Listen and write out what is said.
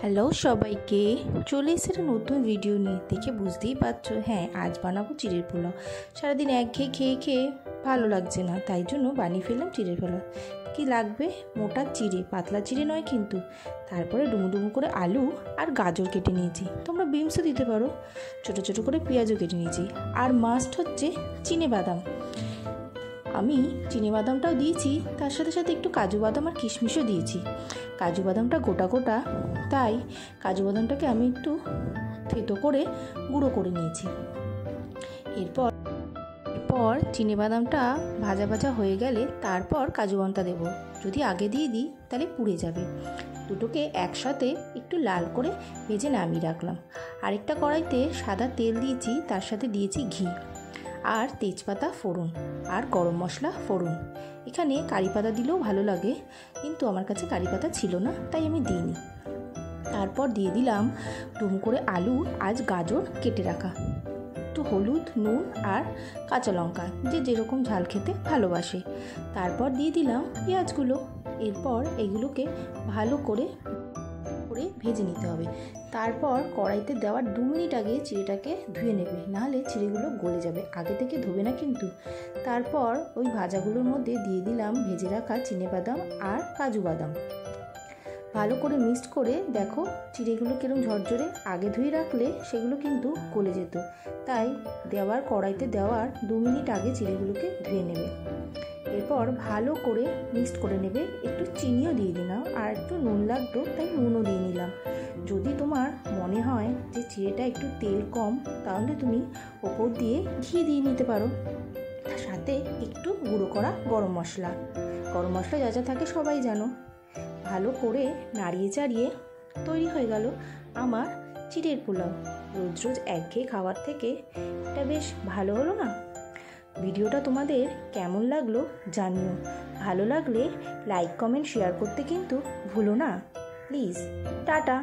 Hello সবাইকে, চলে এসেছে নতুন ভিডিও নিয়ে। দেখে বুঝতেই পারছো, হ্যাঁ আজ বানাবো চিড়ের পোলাও। সারাদিন একঘেয়ে খেয়ে খেয়ে ভালো লাগছে না, তাই জন্য বানিয়ে ফেললাম চিড়ের পোলাও। কি লাগবে? মোটা চিড়ে, পাতলা চিড়ে নয় কিন্তু। তারপরে ডুমো ডুমো করে আলু আর গাজর কেটে নিয়েছি, তোমরা বিনসও দিতে পারো। ছোটো ছোটো করে পেঁয়াজও কেটে নিয়েছি। আর মাস্ট হচ্ছে চিনেবাদাম। আমি চিনেবাদামটাও দিয়েছি, তার সাথে সাথে একটু কাজু বাদাম আর কিশমিশও দিয়েছি। কাজু বাদামটা গোটা গোটা, তাই কাজু বাদামটাকে আমি একটু থেতো করে গুঁড়ো করে নিয়েছি। এরপর চিনেবাদামটা ভাজা ভাজা হয়ে গেলে তারপর কাজু বাদামটা দেবো। যদি আগে দিয়ে দিই তাহলে পুড়ে যাবে। দুটোকে একসাথে একটু লাল করে ভেজে নামিয়ে রাখলাম। আরেকটা কড়াইতে সাদা তেল দিয়েছি, তার সাথে দিয়েছি ঘি আর তেজপাতা ফোড়ন আর গরম মশলা ফোড়ন। এখানে কারি পাতা দিলেও ভালো লাগে, কিন্তু আমার কাছে কারি পাতা ছিল না, তাই আমি দিইনি। তারপর দিয়ে দিলাম ডুমো করে আলু আর গাজর কেটে রাখা, একটু হলুদ, নুন আর কাঁচা লঙ্কা, যে যেরকম ঝাল খেতে ভালোবাসে। তারপর দিয়ে দিলাম পেঁয়াজগুলো। এরপর এগুলোকে ভালো করে ভেজে নিতে হবে। তারপর কড়াইতে দেওয়ার 2 মিনিট আগে চিড়েটাকে ধুয়ে নেবে, নাহলে চিড়েগুলো গলে যাবে। আগে থেকে ধোবে না কিন্তু। তারপর ওই ভাজাগুলোর মধ্যে দিয়ে দিলাম ভেজে রাখা চিনেবাদাম আর কাজু বাদাম। ভালো করে মিক্সড করে দেখো চিড়েগুলো কিরম ঝরঝরে। আগে ধুয়ে রাখলে সেগুলো কিন্তু গলে যেত, তাই কড়াইতে দেওয়ার 2 মিনিট আগে চিড়েগুলোকে ধুয়ে নেবে। এরপর ভালো করে মিক্সড করে নেবে। একটু চিনিও দিয়ে দিলাম, আর একটু নুন লাগতো তাই নুনও দিয়ে নিলাম। যদি তোমার মনে হয় যে চিড়েটা একটু তেল কম, তাহলে তুমি ওপর দিয়ে ঘি দিয়ে নিতে পারো। তার সাথে একটু গুঁড়ো করা গরম মশলা যা যা থাকে সবাই জানো। ভালো করে নাড়িয়ে চাড়িয়ে তৈরি হয়ে গেল আমার চিড়ের পোলাও। রোজ রোজ একঘেয়ে খাবার থেকে এটা বেশ ভালো হলো না? ভিডিওটা তোমাদের কেমন লাগলো জানিও। ভালো লাগলে লাইক, কমেন্ট, শেয়ার করতে কিন্তু ভুলো না প্লিজ। টাটা।